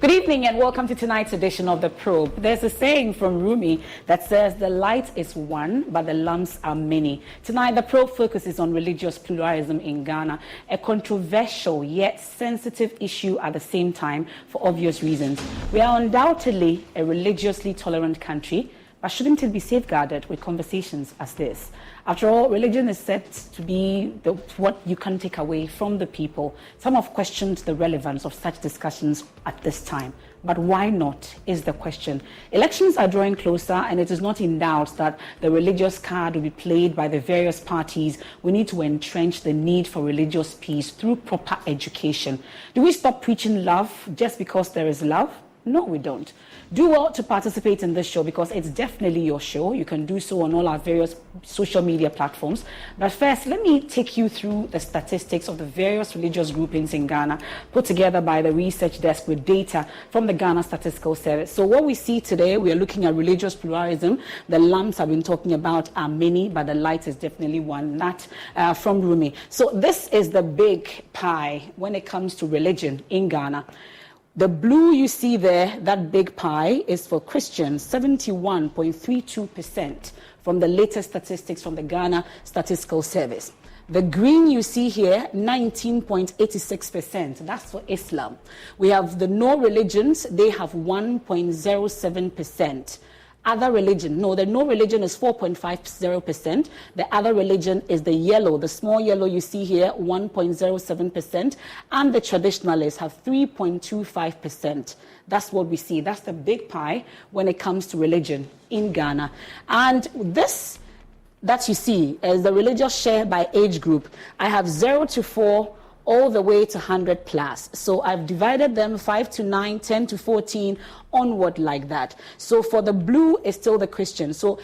Good evening and welcome to tonight's edition of The Probe. There's a saying from Rumi that says the light is one, but the lamps are many. Tonight, The Probe focuses on religious pluralism in Ghana, a controversial yet sensitive issue at the same time for obvious reasons. We are undoubtedly a religiously tolerant country, but shouldn't it be safeguarded with conversations as this? After all, religion is said to be what you can take away from the people. Some have questioned the relevance of such discussions at this time. But why not, is the question. Elections are drawing closer, and it is not in doubt that the religious card will be played by the various parties. We need to entrench the need for religious peace through proper education. Do we stop preaching love just because there is love? No, we don't. Do well to participate in this show because it's definitely your show. You can do so on all our various social media platforms. But first, let me take you through the statistics of the various religious groupings in Ghana, put together by the research desk with data from the Ghana Statistical Service. So what we see today, we are looking at religious pluralism. The lamps I've been talking about are many, but the light is definitely one, that from Rumi. So this is the big pie when it comes to religion in Ghana. The blue you see there, that big pie, is for Christians, 71.32% from the latest statistics from the Ghana Statistical Service. The green you see here, 19.86%. That's for Islam. We have the no religions, they have 1.07%. Other religion, the no religion is 4.50%. The other religion is the yellow, the small yellow you see here, 1.07%. And the traditionalists have 3.25%. That's what we see. That's the big pie when it comes to religion in Ghana. And this that you see is the religious share by age group. I have 0 to 4 all the way to 100 plus. So I've divided them 5 to 9, 10 to 14, onward like that. So for the blue is still the Christian. So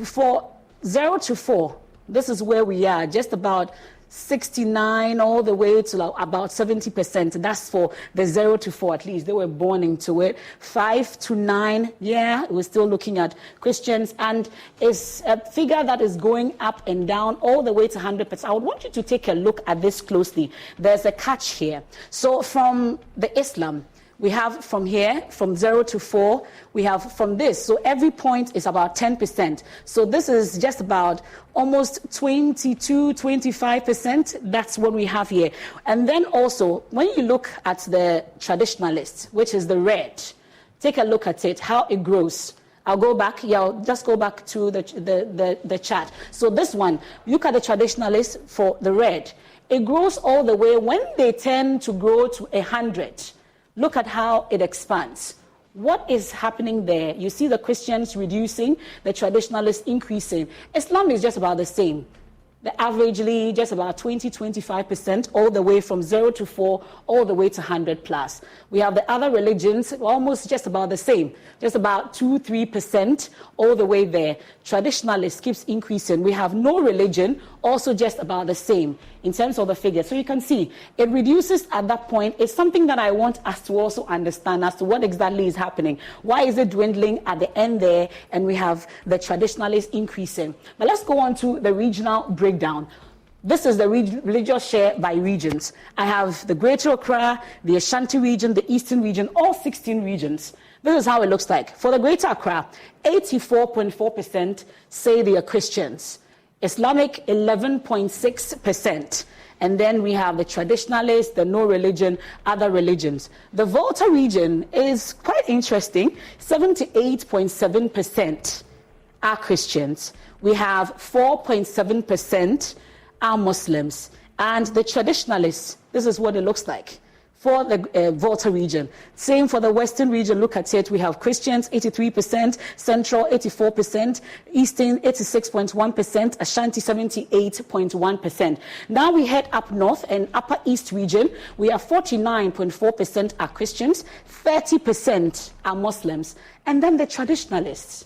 for 0 to 4, this is where we are, just about 69 all the way to about 70%. That's for the 0 to 4 at least. They were born into it. 5 to 9, we're still looking at Christians. And it's a figure that is going up and down all the way to 100%. I would want you to take a look at this closely. There's a catch here. So from the Islam, we have from here, from 0 to 4, we have from this. So every point is about 10%. So this is just about almost 22, 25%. That's what we have here. And then also, when you look at the traditionalists, which is the red, take a look at it, how it grows. I'll go back, I'll just go back to the chart. So this one, look at the traditionalists for the red. It grows all the way. When they tend to grow to 100, look at how it expands. What is happening there? You see the Christians reducing, the traditionalists increasing. Islam is just about the same. The averagely just about 20-25%, all the way from 0 to 4, all the way to 100 plus. We have the other religions, almost just about the same, just about 2-3%, all the way there. Traditionalists keeps increasing. We have no religion, also just about the same in terms of the figure. So you can see it reduces at that point. It's something that I want us to also understand as to what exactly is happening. Why is it dwindling at the end there? And we have the traditionalists increasing. But let's go on to the regional breakdown. This is the religious share by regions. I have the Greater Accra, the Ashanti region, the Eastern region, all 16 regions. This is how it looks like. For the Greater Accra, 84.4% say they are Christians. Islamic, 11.6%. And then we have the traditionalists, the no religion, other religions. The Volta region is quite interesting. 78.7% are Christians. We have 4.7% are Muslims. And the traditionalists, this is what it looks like for the Volta region. Same for the Western region. Look at it. We have Christians, 83%, Central, 84%, Eastern, 86.1%, Ashanti, 78.1%. Now we head up north and Upper East region. We have 49.4% are Christians, 30% are Muslims. And then the traditionalists,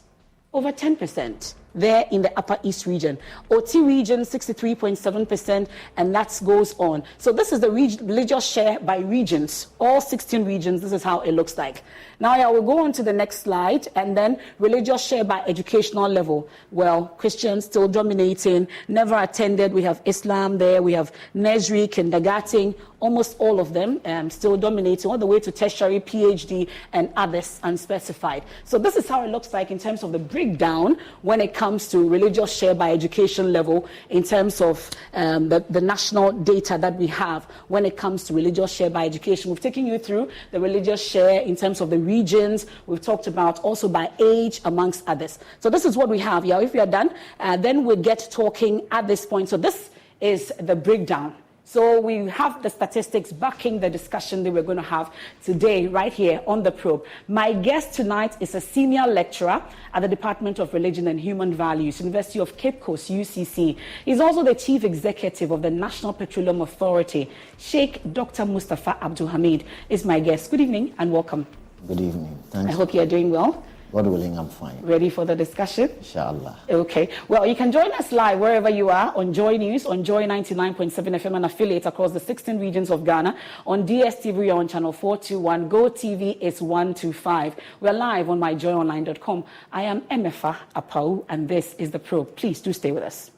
over 10%. There in the Upper East region. OT region, 63.7%, and that goes on. So this is the religious share by regions. All 16 regions, this is how it looks like. Now I will go on to the next slide, and then religious share by educational level. Well, Christians still dominating, never attended. We have Islam there, we have nursery, kindergarten, almost all of them still dominating, all the way to tertiary, PhD, and others unspecified. So this is how it looks like in terms of the breakdown when it comes to religious share by education level, in terms of the national data that we have when it comes to religious share by education. We've taken you through the religious share in terms of the regions. We've talked about also by age, amongst others. So this is what we have here. If we are done, then we'll get talking at this point. So this is the breakdown. So we have the statistics backing the discussion that we're going to have today right here on The Probe. My guest tonight is a senior lecturer at the Department of Religion and Human Values, University of Cape Coast, UCC. He's also the chief executive of the National Petroleum Authority. Sheikh Dr. Mustafa Abdul Hamid is my guest. Good evening and welcome. Good evening. Thanks. I hope you're doing well. God willing, I'm fine. Ready for the discussion? Inshallah. Okay. Well, you can join us live wherever you are on Joy News, on Joy 99.7 FM and affiliates across the 16 regions of Ghana, on DSTV on channel 421, Go TV is 125. We're live on myjoyonline.com. I am Emefa Apau, and this is The Probe. Please do stay with us.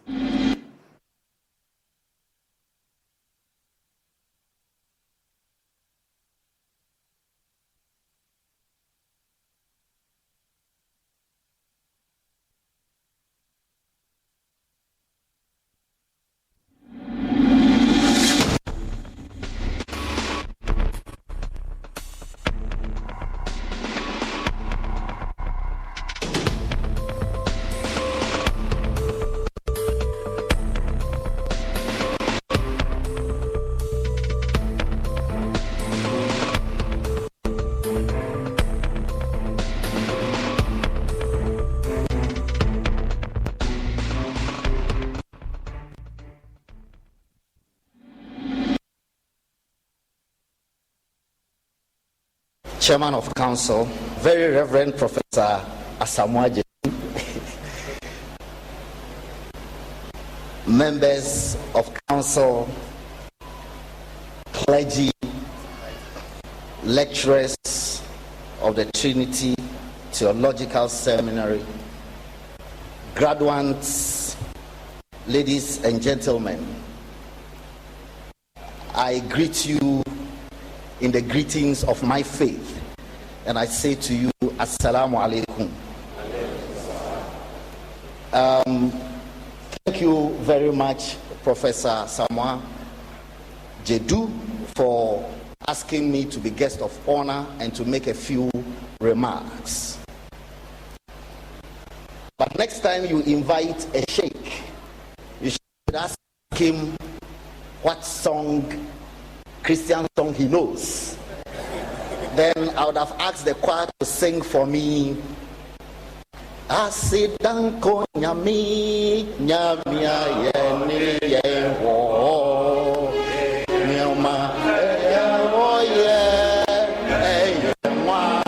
Chairman of Council, Very Reverend Professor Asamoah Gyedu, members of Council, clergy, lecturers of the Trinity Theological Seminary, graduates, ladies and gentlemen, I greet you in the greetings of my faith, and I say to you, Assalamu alaikum. Thank you very much, Professor Asamoah Gyedu, for asking me to be guest of honor and to make a few remarks. But next time you invite a sheikh, you should ask him what Christian song he knows. Then I would have asked the choir to sing for me. Asidanko nyami nyamia yeni yewo nyama yewo ye eyemwa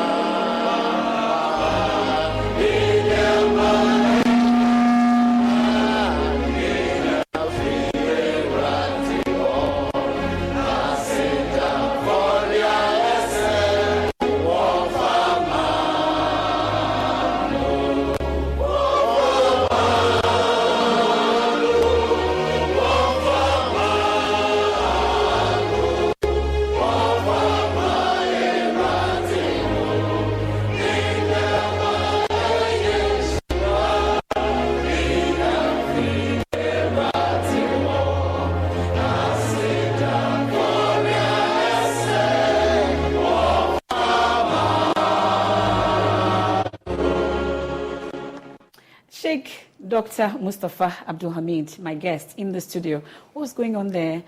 Dr. Mustafa Abdul Hamid, my guest in the studio. What's going on there?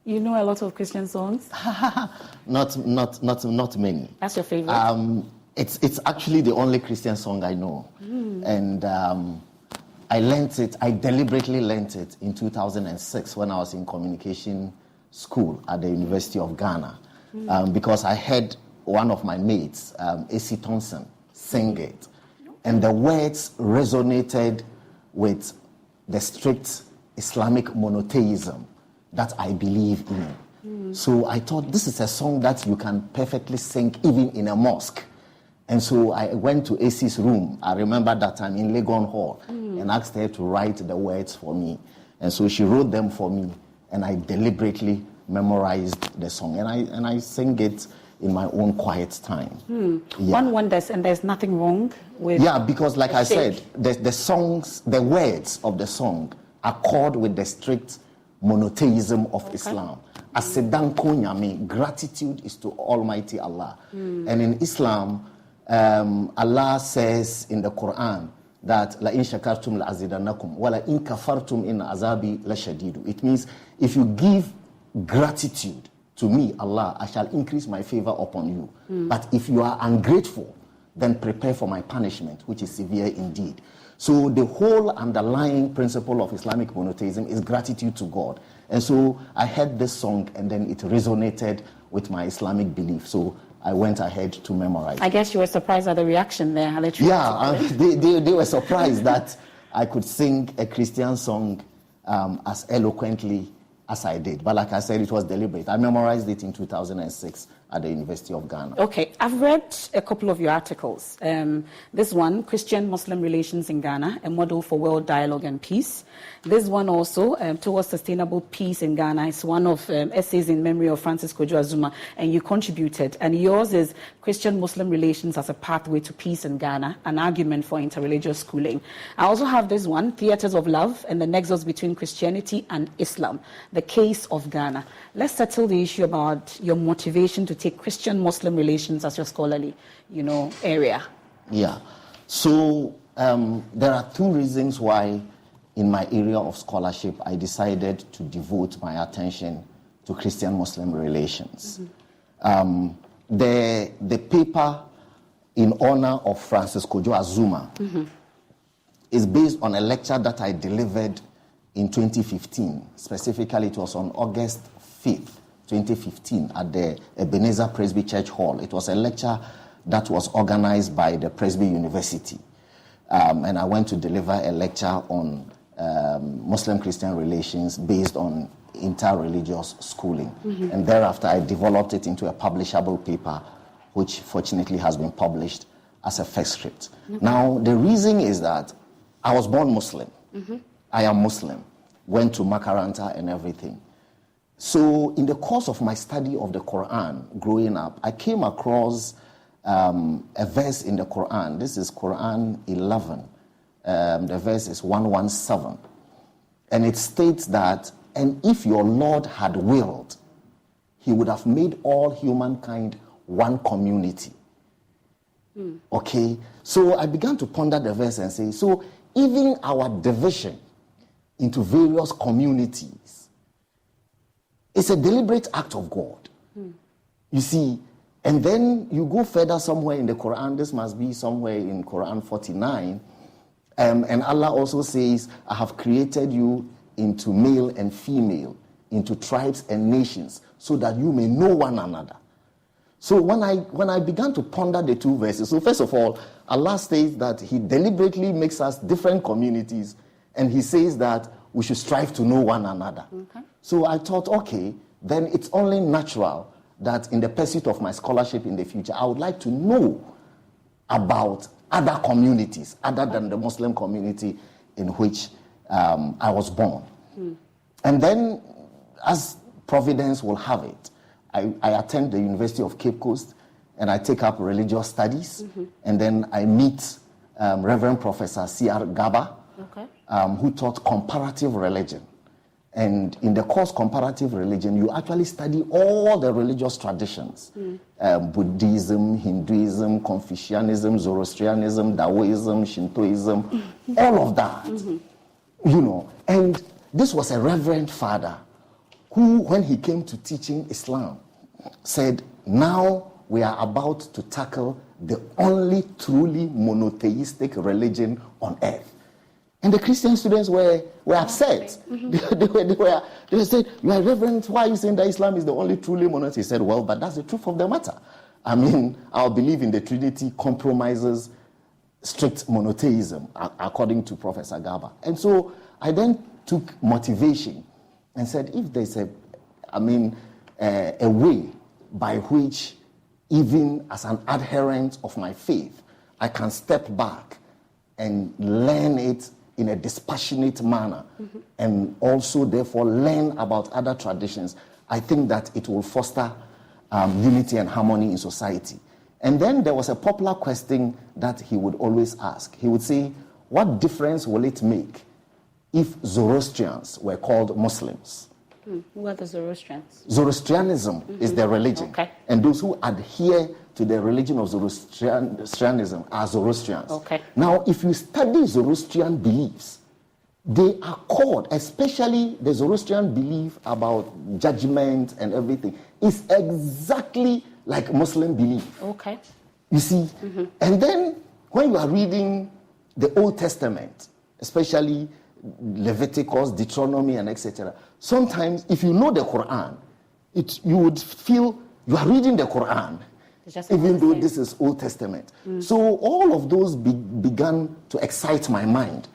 You know a lot of Christian songs? Not many. That's your favorite? It's actually the only Christian song I know. And I deliberately learnt it in 2006 when I was in communication school at the University of Ghana. Because I heard one of my mates, A.C. Thompson, sing it. And the words resonated with the strict Islamic monotheism that I believe in. So I thought this is a song that you can perfectly sing even in a mosque. And so I went to AC's room, I remember that time in Legon Hall, and asked her to write the words for me. And so she wrote them for me, and I deliberately memorized the song, and I sing it in my own quiet time. Yeah. One wonders, and there's nothing wrong with. Yeah, because like I said, the songs, the words of the song accord with the strict monotheism of Islam. Asidanko nyame, gratitude is to Almighty Allah. And in Islam, Allah says in the Quran that la in shakartum la azidannakum wa la in kafartum in azabi la shadidu. It means if you give gratitude to me, Allah, I shall increase my favor upon you. But if you are ungrateful, then prepare for my punishment, which is severe indeed. So the whole underlying principle of Islamic monotheism is gratitude to God. And so I heard this song, and then it resonated with my Islamic belief. So I went ahead to memorize. I guess you were surprised at the reaction there. They were surprised that I could sing a Christian song as eloquently as I did. But like I said, it was deliberate. I memorized it in 2006 at the University of Ghana. Okay, I've read a couple of your articles. This one, Christian-Muslim Relations in Ghana, a model for world dialogue and peace. This one also, Towards Sustainable Peace in Ghana, is one of essays in memory of Francis Kojo Azumah, and you contributed. And yours is Christian-Muslim Relations as a Pathway to Peace in Ghana, an argument for interreligious schooling. I also have this one, Theatres of Love and the Nexus Between Christianity and Islam, the Case of Ghana. Let's settle the issue about your motivation to take Christian-Muslim relations as your scholarly, area. Yeah. So there are two reasons why in my area of scholarship I decided to devote my attention to Christian-Muslim relations. The paper in honor of Francis Kojo Azumah is based on a lecture that I delivered in 2015. Specifically, it was on August 5th, 2015 at the Ebenezer Presby Church Hall. It was a lecture that was organized by the Presby University. And I went to deliver a lecture on Muslim-Christian relations based on interreligious schooling. And thereafter, I developed it into a publishable paper, which fortunately has been published as a first script. Now, the reason is that I was born Muslim. I am Muslim, went to Makaranta and everything. So in the course of my study of the Quran growing up, I came across a verse in the Quran. This is Quran 11. The verse is 117. And it states that, and if your Lord had willed, he would have made all humankind one community. Okay? So I began to ponder the verse and say, so even our division into various communities, it's a deliberate act of God. You see, and then you go further somewhere in the Quran, this must be somewhere in Quran 49, and Allah also says, I have created you into male and female, into tribes and nations, so that you may know one another. So when I began to ponder the two verses, so first of all, Allah states that he deliberately makes us different communities, and he says that we should strive to know one another. So I thought, okay, then it's only natural that in the pursuit of my scholarship in the future, I would like to know about other communities other than the Muslim community in which I was born. And then, as Providence will have it, I attend the University of Cape Coast and I take up religious studies. And then I meet Reverend Professor C.R. Gaba, who taught comparative religion. And in the course comparative religion, you actually study all the religious traditions. Buddhism, Hinduism, Confucianism, Zoroastrianism, Taoism, Shintoism, all of that. And this was a reverend father who, when he came to teaching Islam, said, now we are about to tackle the only truly monotheistic religion on earth. And the Christian students were upset. They said, you are reverend, why are you saying that Islam is the only truly monotheistic? He said, well, but that's the truth of the matter. I mean, our belief in the Trinity compromises strict monotheism, according to Professor Gaba. And so I then took motivation and said, if there's a way by which, even as an adherent of my faith, I can step back and learn it in a dispassionate manner, and also therefore learn about other traditions, I think that it will foster unity and harmony in society. And then there was a popular question that he would always ask. He would say, what difference will it make if Zoroastrians were called Muslims? Who are the Zoroastrians? Zoroastrianism is their religion. Okay. And those who adhere to the religion of Zoroastrianism are Zoroastrians. Okay. Now, if you study Zoroastrian beliefs, they are called, especially the Zoroastrian belief about judgment and everything, is exactly like Muslim belief. Okay. You see? And then when you are reading the Old Testament, especially Leviticus, Deuteronomy, and etc., sometimes if you know the Quran, you would feel you are reading the Quran, even though this is Old Testament. So all of those began to excite my mind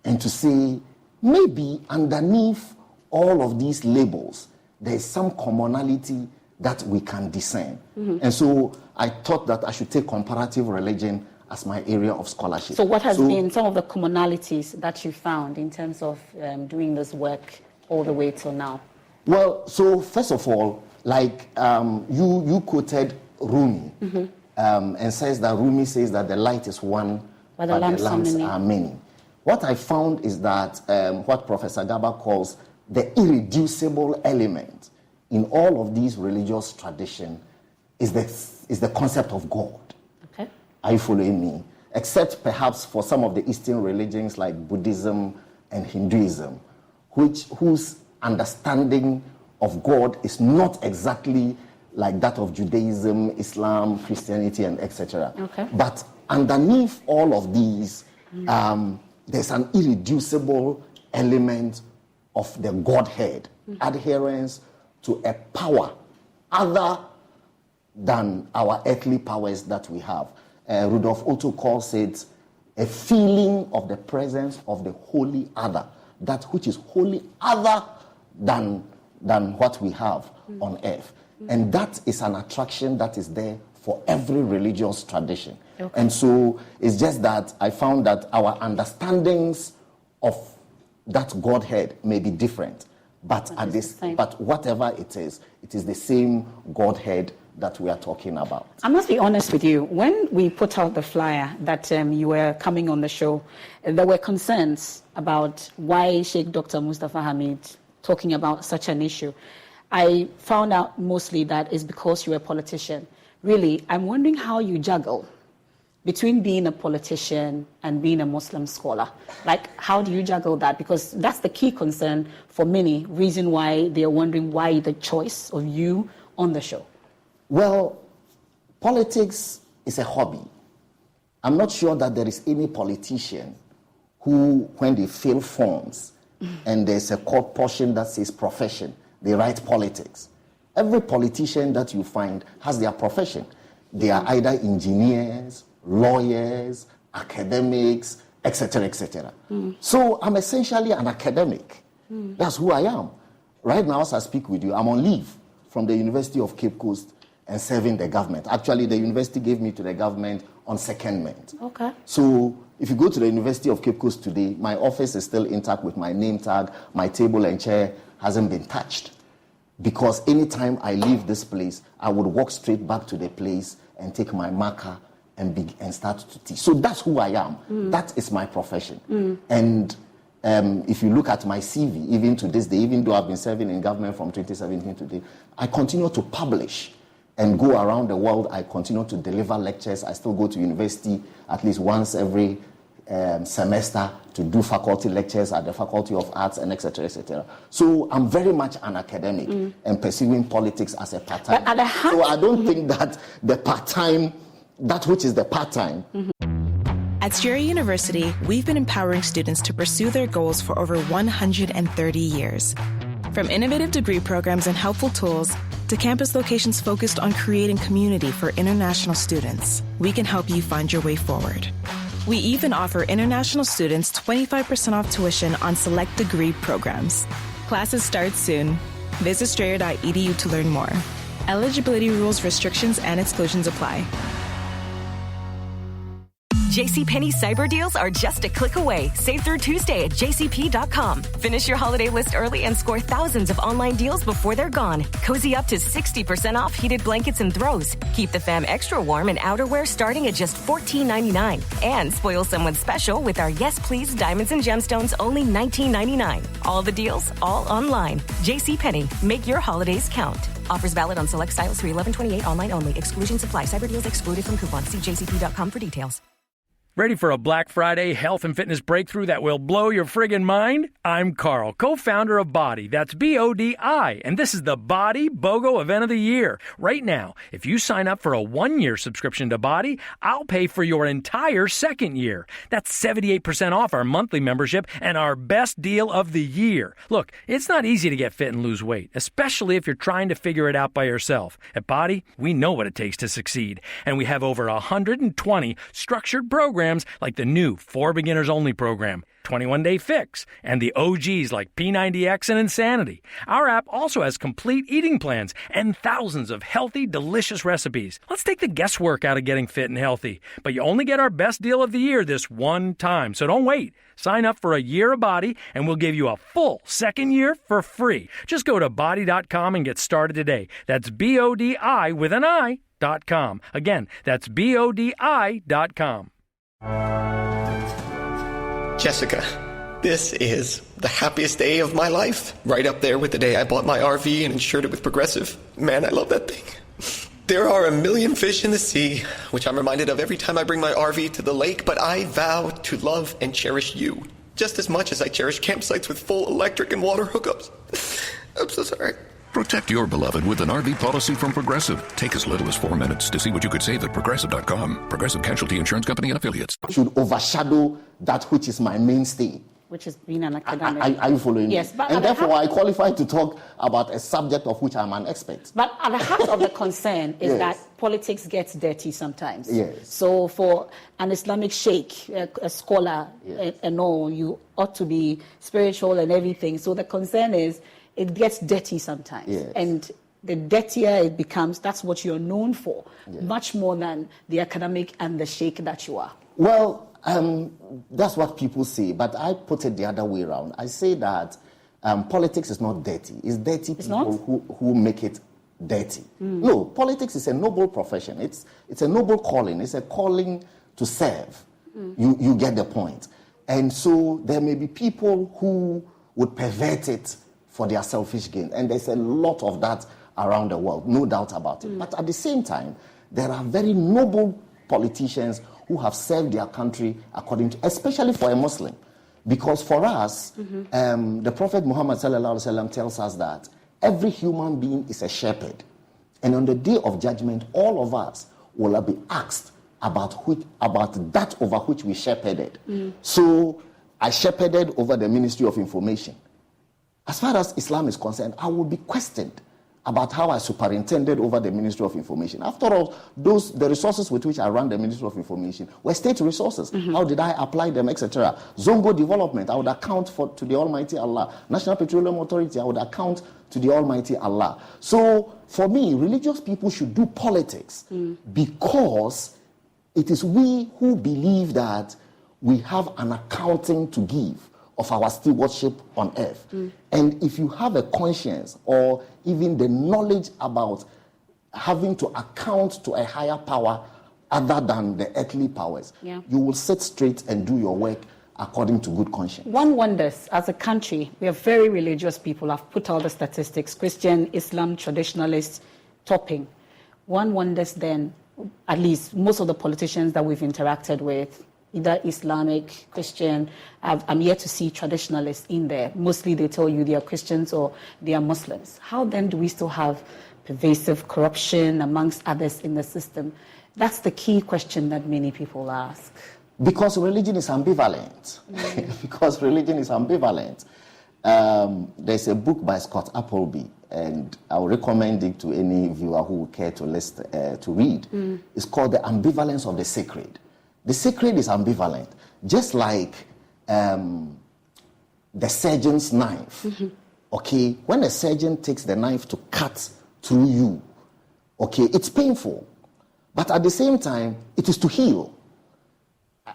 and to say, maybe underneath all of these labels, there is some commonality that we can discern. And so I thought that I should take comparative religion as my area of scholarship. So what has been some of the commonalities that you found in terms of doing this work all the way till now? Well, so first of all, like you quoted Rumi, and says that Rumi says that the light is one, but the lamps are many. What I found is that what Professor Garba calls the irreducible element in all of these religious traditions is the concept of God. Okay. Are you following me? Except perhaps for some of the Eastern religions like Buddhism and Hinduism, whose understanding of God is not exactly like that of Judaism, Islam, Christianity, and etc. Okay. But underneath all of these, there's an irreducible element of the Godhead, adherence to a power other than our earthly powers that we have. Rudolf Otto calls it a feeling of the presence of the holy other, that which is wholly other than what we have on earth. And that is an attraction that is there for every religious tradition. Okay. And so it's just that I found that our understandings of that Godhead may be different, but whatever it is the same Godhead that we are talking about. I must be honest with you. When we put out the flyer that you were coming on the show, there were concerns about why Sheikh Dr. Mustafa Hamid talking about such an issue. I found out mostly that it's because you're a politician. Really, I'm wondering how you juggle between being a politician and being a Muslim scholar. Like, how do you juggle that? Because that's the key concern for many, reason why they're wondering why the choice of you on the show. Well, politics is a hobby. I'm not sure that there is any politician who, when they fill forms and there's a court portion that says profession, they write politics. Every politician that you find has their profession. They are either engineers, lawyers, academics, etc., etc. So I'm essentially an academic. That's who I am. Right now, as I speak with you, I'm on leave from the University of Cape Coast and serving the government. Actually, the university gave me to the government on secondment. Okay. So if you go to the University of Cape Coast today, my office is still intact with my name tag. My table and chair hasn't been touched. Because anytime I leave this place, I would walk straight back to the place and take my marker and start to teach. So that's who I am. That is my profession. And if you look at my CV, even to this day, even though I've been serving in government from 2017 to today, I continue to publish and go around the world. I continue to deliver lectures. I still go to university at least once every semester to do faculty lectures at the Faculty of Arts and etc., etc. So I'm very much an academic and pursuing politics as a part-time. So I don't think that the part-time, that which is the part-time. At Strayer University, we've been empowering students to pursue their goals for over 130 years. From innovative degree programs and helpful tools to campus locations focused on creating community for international students, we can help you find your way forward. We even offer international students 25% off tuition on select degree programs. Classes start soon. Visit strayer.edu to learn more. Eligibility rules, restrictions, and exclusions apply. JCPenney cyber deals are just a click away. Save through Tuesday at jcp.com. Finish your holiday list early and score thousands of online deals before they're gone. Cozy up to 60% off heated blankets and throws. Keep the fam extra warm in outerwear starting at just $14.99. And spoil someone special with our Yes Please Diamonds and Gemstones only $19.99. All the deals, all online. JCPenney, make your holidays count. Offers valid on select styles through 11/28 online only. Exclusions apply. Cyber deals excluded from coupons. See jcp.com for details. Ready for a Black Friday health and fitness breakthrough that will blow your friggin' mind? I'm Carl, co-founder of BODi. That's BODi. And this is the BODi BOGO event of the year. Right now, if you sign up for a 1-year subscription to BODi, I'll pay for your entire second year. That's 78% off our monthly membership and our best deal of the year. Look, it's not easy to get fit and lose weight, especially if you're trying to figure it out by yourself. At BODi, we know what it takes to succeed. And we have over 120 structured programs like the new 4 Beginners Only program, 21-Day Fix, and the OGs like P90X and Insanity. Our app also has complete eating plans and thousands of healthy, delicious recipes. Let's take the guesswork out of getting fit and healthy. But you only get our best deal of the year this one time, so don't wait. Sign up for a year of BODi, and we'll give you a full second year for free. Just go to BODi.com and get started today. That's BODi with an I.com. Again, that's BODI.com. Jessica, this is the happiest day of my life. Right up there with the day I bought my RV and insured it with Progressive. Man, I love that thing. There are a million fish in the sea, which I'm reminded of every time I bring my RV to the lake, but I vow to love and cherish you just as much as I cherish campsites with full electric and water hookups. I'm so sorry. Protect your beloved with an RV policy from Progressive. Take as little as 4 minutes to see what you could save at Progressive.com. Progressive Casualty Insurance Company and Affiliates. Should overshadow that which is my mainstay. Which is being an academic. Are you following me? Yes. But and therefore, I qualify to talk about a subject of which I'm an expert. But at the heart of the concern is Yes. that politics gets dirty sometimes. Yes. So for an Islamic sheikh, a scholar, Yes. and all, you ought to be spiritual and everything. So the concern is it gets dirty sometimes. Yes. And the dirtier it becomes, that's what you're known for, Yes. much more than the academic and the sheikh that you are. Well, that's what people say, but I put it the other way around. I say that politics is not dirty. It's dirty people who make it dirty. No, politics is a noble profession. It's a noble calling. It's a calling to serve. You get the point. And so there may be people who would pervert it for their selfish gain. And there's a lot of that around the world, no doubt about it. But at the same time, there are very noble politicians who have served their country according to, especially for a Muslim. Because for us, the Prophet Muhammad tells us that every human being is a shepherd. And on the day of judgment, all of us will be asked about that over which we shepherded. So I shepherded over the Ministry of Information. As far as Islam is concerned, I will be questioned about how I superintended over the Ministry of Information. After all, the resources with which I ran the Ministry of Information were state resources. How did I apply them, etc.? Zongo development, I would account to the Almighty Allah. National Petroleum Authority, I would account to the Almighty Allah. So, for me, religious people should do politics because it is we who believe that we have an accounting to give of our stewardship on earth. And if you have a conscience or even the knowledge about having to account to a higher power other than the earthly powers, you will sit straight and do your work according to good conscience. One wonders, as a country, we are very religious people. I've put all the statistics, Christian, Islam, traditionalists, topping. One wonders then, at least most of the politicians that we've interacted with, either Islamic, Christian, I'm yet to see traditionalists in there. Mostly they tell you they are Christians or they are Muslims. How then do we still have pervasive corruption amongst others in the system? That's the key question that many people ask. Because religion is ambivalent. Because religion is ambivalent. There's a book by Scott Appleby, and I will recommend it to any viewer who would care to read. It's called The Ambivalence of the Sacred. The sacred is ambivalent, just like the surgeon's knife. Okay, when a surgeon takes the knife to cut through you, okay, it's painful, but at the same time, it is to heal.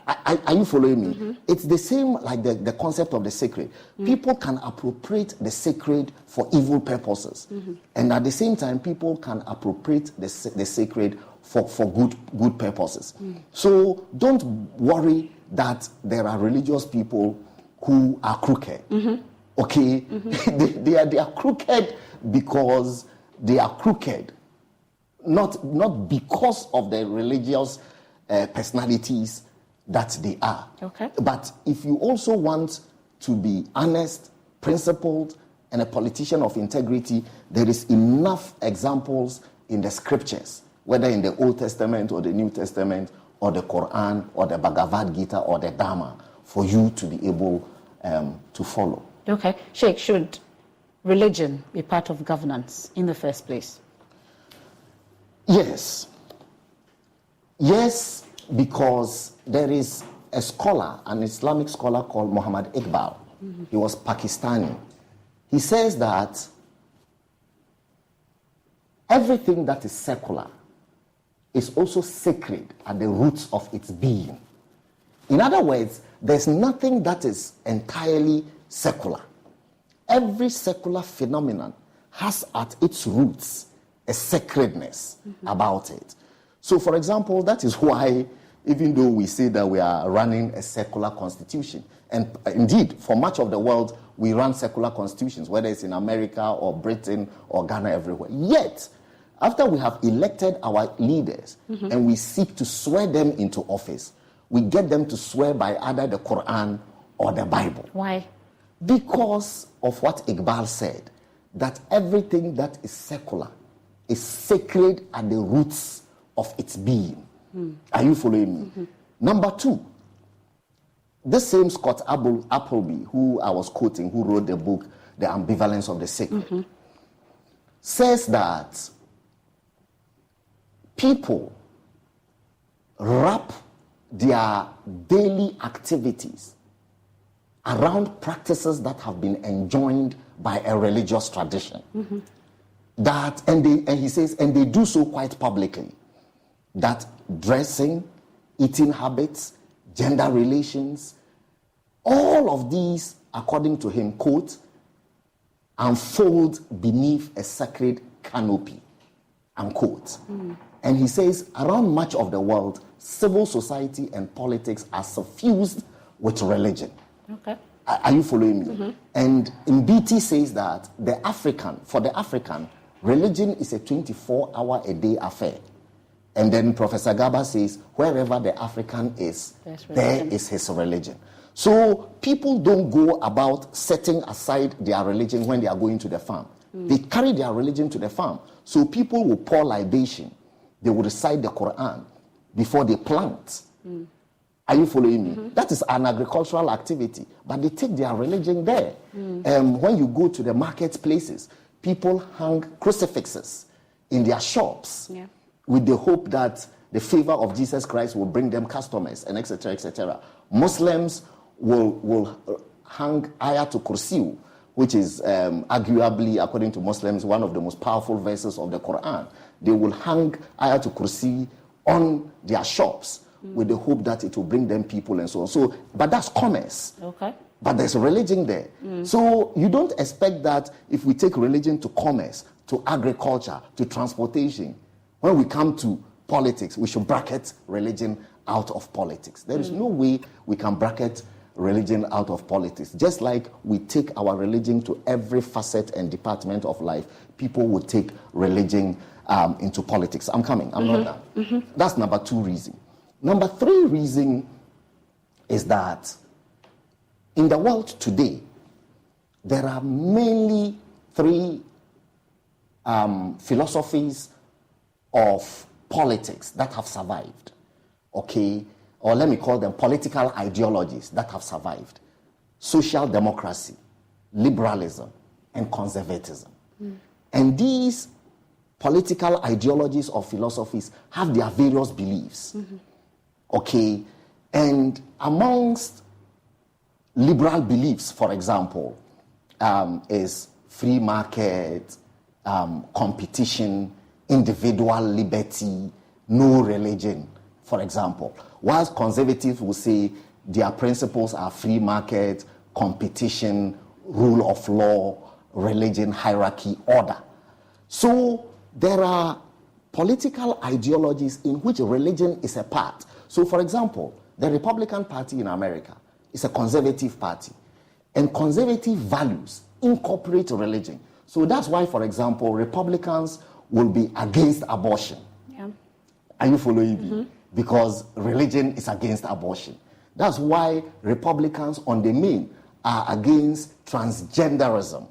Are you following me? It's the same like the concept of the sacred. People can appropriate the sacred for evil purposes. And at the same time, people can appropriate the sacred for good purposes. So don't worry that there are religious people who are crooked. Okay? They are crooked because they are crooked. Not because of the religious personalities that they are. Okay. But if you also want to be honest, principled, and a politician of integrity, there is enough examples in the scriptures, whether in the Old Testament or the New Testament or the Quran or the Bhagavad Gita or the Dharma for you to be able to follow. Okay. Sheikh, should religion be part of governance in the first place? Yes. Yes, because there is a scholar, an Islamic scholar called Muhammad Iqbal. He was Pakistani. He says that everything that is secular is also sacred at the roots of its being. In other words, there's nothing that is entirely secular. Every secular phenomenon has at its roots a sacredness about it. So, for example, that is why, even though we say that we are running a secular constitution, and indeed, for much of the world, we run secular constitutions, whether it's in America or Britain or Ghana, everywhere. Yet, after we have elected our leaders and we seek to swear them into office, we get them to swear by either the Quran or the Bible. Why? Because of what Iqbal said, that everything that is secular is sacred at the roots of its being. Are you following me? Number two, this same Scott Appleby, who I was quoting, who wrote the book, The Ambivalence of the Sacred, says that people wrap their daily activities around practices that have been enjoined by a religious tradition. And he says, and they do so quite publicly, that dressing, eating habits, gender relations, all of these, according to him, quote, unfold beneath a sacred canopy, unquote. And he says, around much of the world, civil society and politics are suffused with religion. Okay. Are you following me? And Mbiti says that for the African, religion is a 24-hour-a-day affair. And then Professor Gaba says, wherever the African is, there is his religion. So people don't go about setting aside their religion when they are going to the farm. They carry their religion to the farm. So people will pour libation. They will recite the Quran before they plant. Are you following me? That is an agricultural activity, but they take their religion there. When you go to the marketplaces, people hang crucifixes in their shops with the hope that the favor of Jesus Christ will bring them customers, and etc., etc. Muslims will hang Ayatul Kursi, which is arguably, according to Muslims, one of the most powerful verses of the Quran. They will hang Ayatul Kursi on their shops with the hope that it will bring them people and so on. So, but that's commerce. Okay. But there's religion there. So you don't expect that if we take religion to commerce, to agriculture, to transportation, when we come to politics, we should bracket religion out of politics. There is no way we can bracket religion out of politics. Just like we take our religion to every facet and department of life, people would take religion into politics. I'm coming. I'm not done. That's number 2 reason. Number 3 reason is that in the world today, there are mainly 3 philosophies of politics that have survived, okay? Or let me call them political ideologies that have survived. Social democracy, liberalism, and conservatism. And these political ideologies or philosophies have their various beliefs, okay? And amongst liberal beliefs, for example, is free market, competition, individual liberty, no religion, for example. Whilst conservatives will say their principles are free market, competition, rule of law, religion, hierarchy, order. So there are political ideologies in which religion is a part. So, for example, the Republican Party in America is a conservative party, and conservative values incorporate religion. So that's why, for example, Republicans will be against abortion. Yeah. Are you following me? Because religion is against abortion. That's why Republicans on the main are against transgenderism.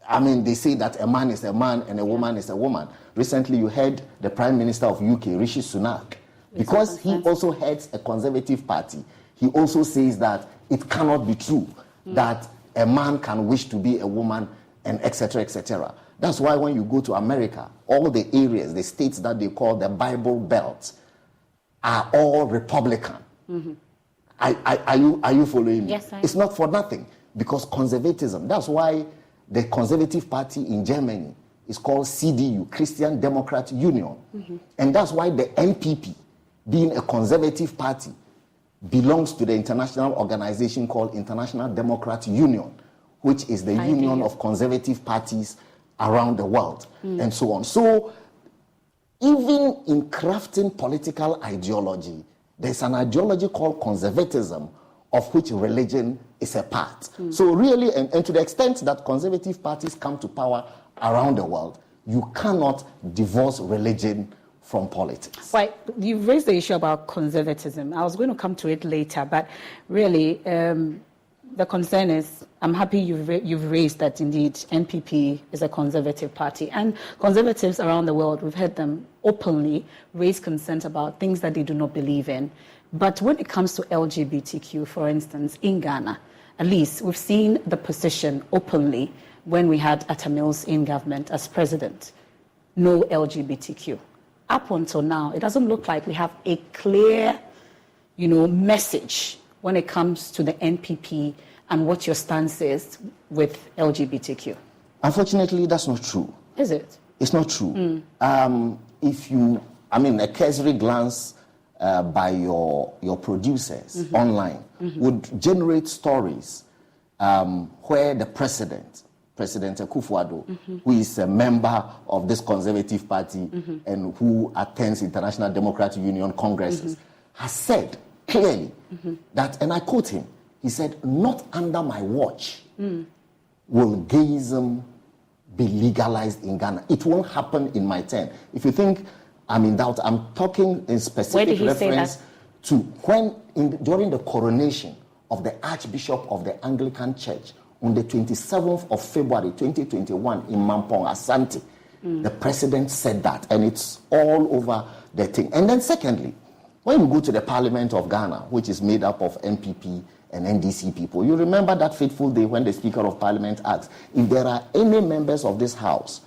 I mean, they say that a man is a man and a woman is a woman. Recently, you heard the Prime Minister of UK, Rishi Sunak, because he also heads a conservative party, he also says that it cannot be true that a man can wish to be a woman and etc., etc. That's why when you go to America, all the areas, the states that they call the Bible Belt are all Republican. Are you following me? Yes, I am. It's not for nothing, because conservatism, that's why the Conservative Party in Germany is called CDU, Christian Democrat Union. And that's why the NPP, being a conservative party, belongs to the international organization called International Democrat Union, which is the union of conservative parties around the world, and so on. So even in crafting political ideology, there's an ideology called conservatism, of which religion is a part. So really, and to the extent that conservative parties come to power around the world, you cannot divorce religion from politics. Right, you've raised the issue about conservatism. I was going to come to it later, but really, the concern is, I'm happy you've raised that indeed NPP is a conservative party. And conservatives around the world, we've heard them openly raise concerns about things that they do not believe in. But when it comes to LGBTQ, for instance, in Ghana, at least we've seen the position openly when we had Atta Mills in government as president. No LGBTQ. Up until now, it doesn't look like we have a clear, message when it comes to the NPP and what your stance is with LGBTQ. Unfortunately, that's not true. Is it? It's not true. A cursory glance by your producers online would generate stories where the President Akufo-Addo, who is a member of this conservative party and who attends International Democratic Union congresses, has said clearly that, and I quote him, he said, "Not under my watch will gayism be legalized in Ghana. It won't happen in my term." If you think I'm in doubt, I'm talking in specific reference to during the coronation of the Archbishop of the Anglican Church on the 27th of February 2021 in Mampong, Asante. The president said that, and it's all over the thing. And then secondly, when you go to the Parliament of Ghana, which is made up of NPP and NDC people, you remember that fateful day when the Speaker of Parliament asked if there are any members of this House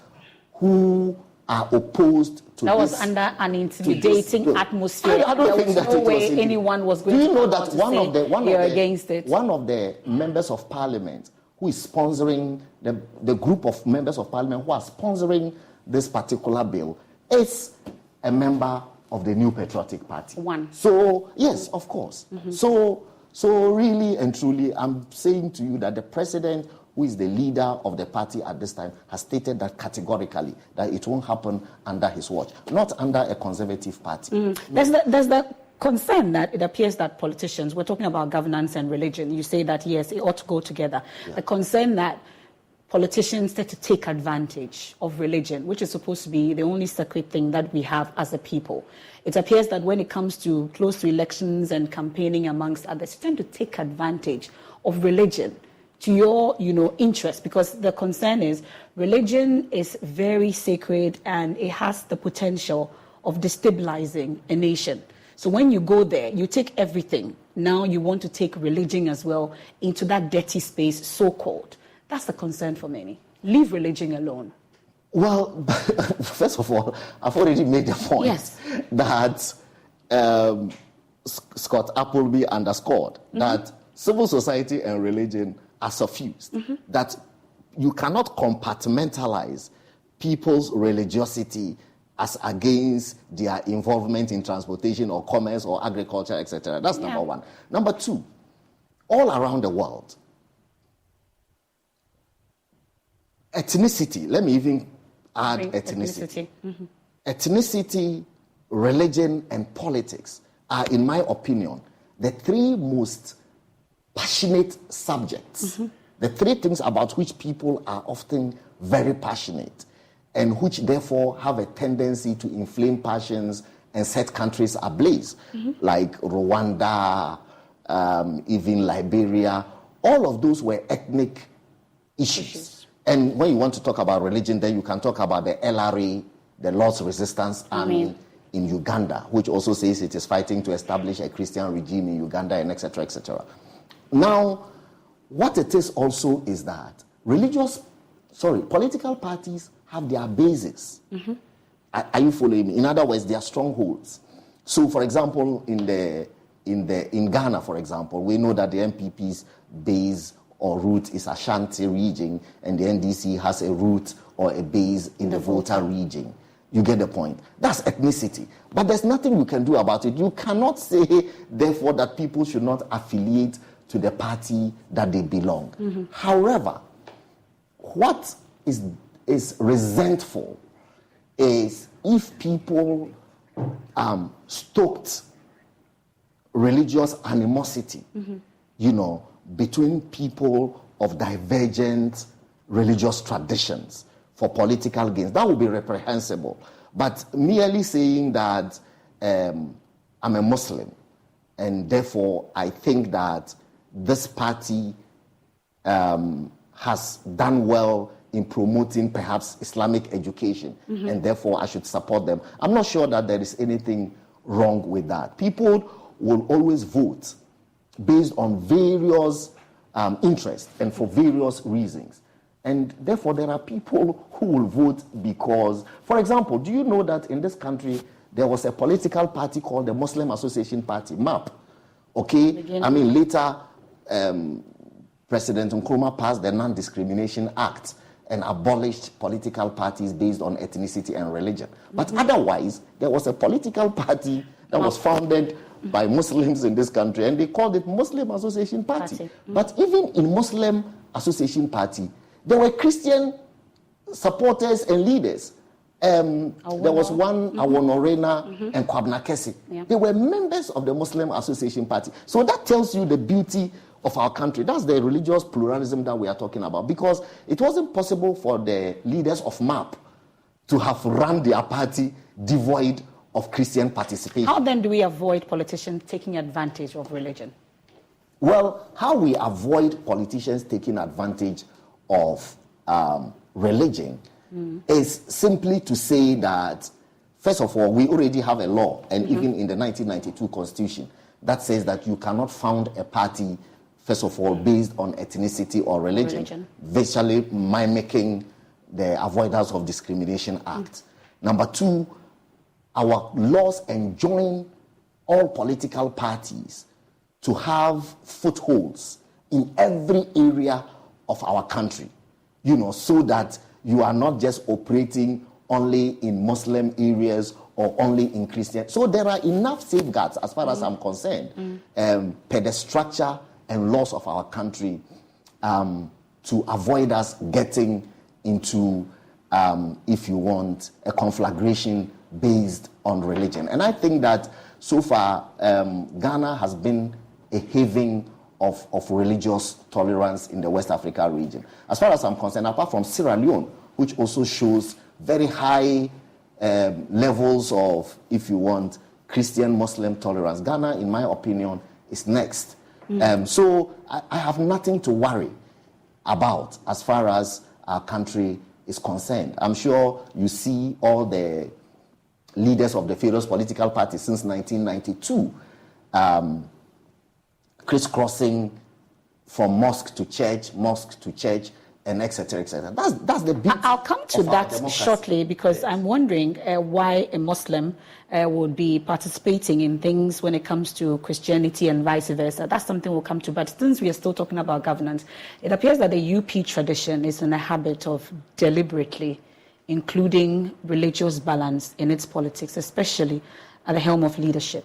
who are opposed to that this. Was under an intimidating atmosphere. I don't think that no it way was anyone was going to. Do to you know that one of the members of Parliament who is sponsoring the group of members of Parliament who are sponsoring this particular bill is a member of the New Patriotic Party? One. So yes, of course. So really and truly, I'm saying to you that the president, who is the leader of the party at this time, has stated that categorically, that it won't happen under his watch, not under a conservative party. There's the concern that it appears that politicians, we're talking about governance and religion, you say that yes, it ought to go together. Yeah. The concern that politicians tend to take advantage of religion, which is supposed to be the only sacred thing that we have as a people. It appears that when it comes to close to elections and campaigning amongst others, you tend to take advantage of religion to your, interest, because the concern is religion is very sacred and it has the potential of destabilizing a nation. So when you go there, you take everything. Now you want to take religion as well into that dirty space, so-called. That's the concern for many. Leave religion alone. Well, first of all, I've already made the point that Scott Appleby underscored that civil society and religion are suffused, that you cannot compartmentalize people's religiosity as against their involvement in transportation or commerce or agriculture, etc. That's number one. Number two, all around the world, ethnicity, let me even add ethnicity. Mm-hmm. Ethnicity, religion, and politics are, in my opinion, the three most passionate subjects. Mm-hmm. The three things about which people are often very passionate and which therefore have a tendency to inflame passions and set countries ablaze, like Rwanda, even Liberia. All of those were ethnic issues. And when you want to talk about religion, then you can talk about the LRA, the Lord's Resistance Army in Uganda, which also says it is fighting to establish a Christian regime in Uganda, and etc., etc. Now, what it is also is that political parties have their bases. Mm-hmm. Are you following me? In other words, their strongholds. So, for example, in Ghana, for example, we know that the NPP's base or root is Ashanti region, and the NDC has a root or a base in the Volta region. You get the point. That's ethnicity. But there's nothing you can do about it. You cannot say, therefore, that people should not affiliate to the party that they belong. Mm-hmm. However, what is resentful is if people stoked religious animosity, between people of divergent religious traditions for political gains. That would be reprehensible. But merely saying that I'm a Muslim and therefore I think that this party has done well in promoting perhaps Islamic education, and therefore I should support them. I'm not sure that there is anything wrong with that. People will always vote based on various interests and for various reasons. And therefore there are people who will vote because, for example, do you know that in this country there was a political party called the Muslim Association Party, MAP? Okay? Later President Nkrumah passed the Non-Discrimination Act and abolished political parties based on ethnicity and religion. But otherwise, there was a political party that was founded by Muslims in this country, and they called it Muslim Association Party. But even in Muslim Association Party, there were Christian supporters and leaders. There was one, Awonorena and Kwabena Kesi. They were members of the Muslim Association Party. So that tells you the beauty of our country. That's the religious pluralism that we are talking about, because it wasn't possible for the leaders of MAP to have run their party devoid of Christian participation. How then do we avoid politicians taking advantage of religion? Well, how we avoid politicians taking advantage of religion is simply to say that, first of all, we already have a law, and even in the 1992 Constitution, that says that you cannot found a party, first of all, based on ethnicity or religion. Virtually mimicking the Avoidance of Discrimination Act. Number two, our laws enjoin all political parties to have footholds in every area of our country, so that you are not just operating only in Muslim areas or only in Christian. So there are enough safeguards, as far as I'm concerned, per the structure and laws of our country, to avoid us getting into, if you want, a conflagration based on religion. And I think that so far, Ghana has been a haven of religious tolerance in the West Africa region. As far as I'm concerned, apart from Sierra Leone, which also shows very high levels of, if you want, Christian-Muslim tolerance, Ghana, in my opinion, is next. So I have nothing to worry about as far as our country is concerned. I'm sure you see all the leaders of the various political parties since 1992 crisscrossing from mosque to church, and etc., etc. That's the beauty. I'll come to that shortly, because I'm wondering why a Muslim would be participating in things when it comes to Christianity and vice versa. That's something we'll come to. But since we are still talking about governance, it appears that the UP tradition is in a habit of deliberately including religious balance in its politics, especially at the helm of leadership.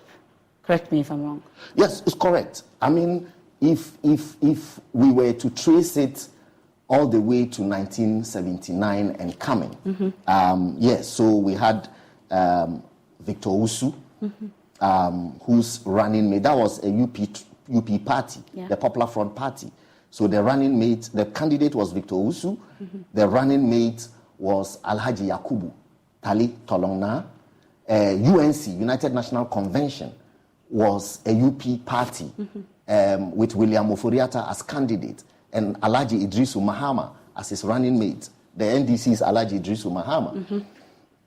Correct me if I'm wrong. Yes, it's correct. I mean, if we were to trace it all the way to 1979 and coming, yes, so we had Victor Usu, who's running mate. That was a UP party, the Popular Front Party. So the running mate, the candidate was Victor Usu. The running mate was Alhaji Yakubu Tali Tolongna. UNC, United National Convention, was a UP party with William Oforiatta as candidate and Alhaji Idrisu Mahama as his running mate. The NDC's Alhaji Idrisu Mahama.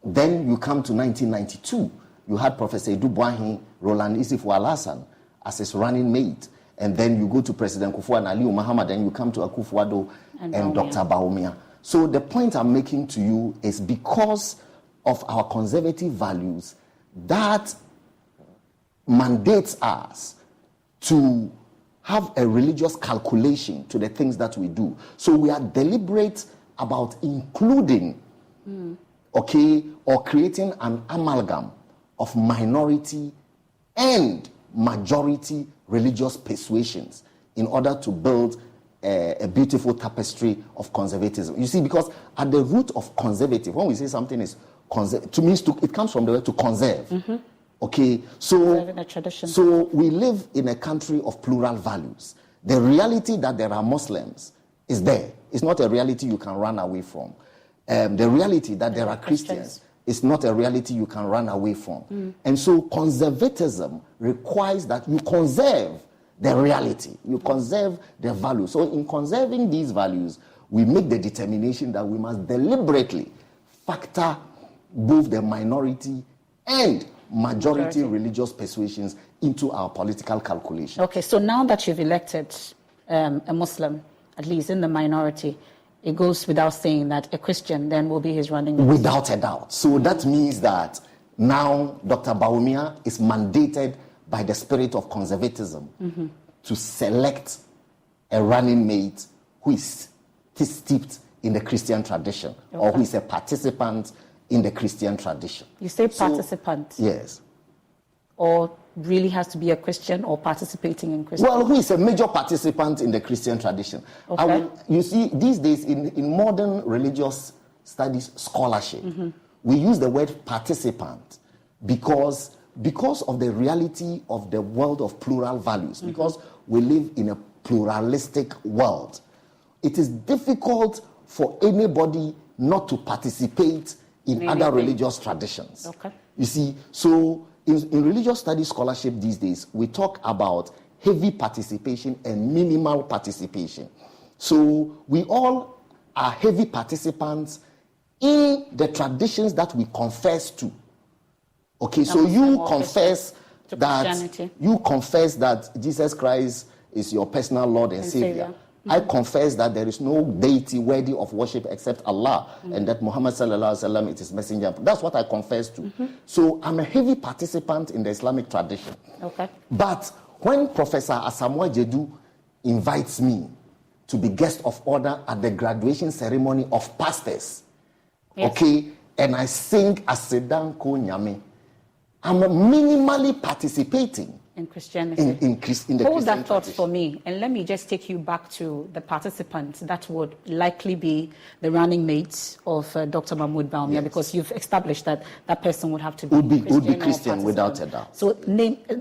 Then you come to 1992. You had Professor Edu Boahen, Roland Isifu Alassane as his running mate. And then you go to President Kufuor and Aliyu Mahama, then you come to Akufo-Addo and Dr. Bawumia. So the point I'm making to you is because of our conservative values, that mandates us to have a religious calculation to the things that we do. So we are deliberate about including, or creating an amalgam of minority and majority religious persuasions in order to build a beautiful tapestry of conservatism. You see, because at the root of conservative, when we say something is to me, it comes from the word to conserve. Okay, so we live in a country of plural values. The reality that there are Muslims is there. It's not a reality you can run away from. The reality that there are Christians is not a reality you can run away from. And so conservatism requires that you conserve the reality, you conserve the value. So in conserving these values, we make the determination that we must deliberately factor both the minority and majority religious persuasions into our political calculation. Okay, so now that you've elected a Muslim, at least in the minority, it goes without saying that a Christian then will be his running mate. Without a doubt. So that means that now Dr. Bawumia is mandated by the spirit of conservatism to select a running mate who is steeped in the Christian tradition or who is a participant in the Christian tradition. You say participant? Yes. Or really has to be a Christian or participating in Christian? Well, who is a major participant in the Christian tradition? Okay. You see, these days in modern religious studies scholarship, we use the word participant because of the reality of the world of plural values, because we live in a pluralistic world. It is difficult for anybody not to participate in other religious traditions. Okay. You see, so in religious studies scholarship these days, we talk about heavy participation and minimal participation. So we all are heavy participants in the traditions that we confess to. Okay, so you confess that Jesus Christ is your personal Lord and Savior. I confess that there is no deity worthy of worship except Allah, and that Muhammad sallallahu alaihi wasallam is his messenger. That's what I confess to. So I'm a heavy participant in the Islamic tradition. Okay. But when Professor Asamoah Gyedu invites me to be guest of honor at the graduation ceremony of pastors, okay, and I sing Asedan Ko Nyame, I'm minimally participating in Christianity. In the Hold Christian that thought tradition. for me, and let me just take you back to the participants that would likely be the running mates of Dr. Mahmoud Bawumia, because you've established that that person would have to be Christian without a doubt. So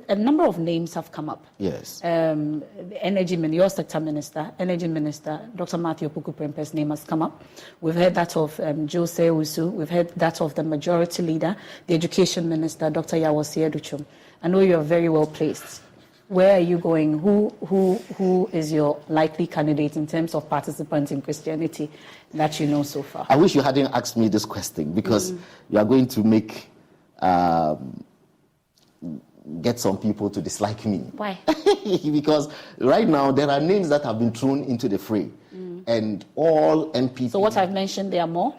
a number of names have come up. Yes. The your sector minister, energy minister, Dr. Matthew Puku-Prempeh's name has come up. We've heard that of Jose Usu. We've heard that of the majority leader, the education minister, Dr. Yawosey Educhum. I know you're very well placed. Where are you going? Who is your likely candidate in terms of participants in Christianity that you know so far? I wish you hadn't asked me this question, because you are going to make get some people to dislike me. Why? Because right now there are names that have been thrown into the fray, and all MPs. So what I've mentioned, there are more?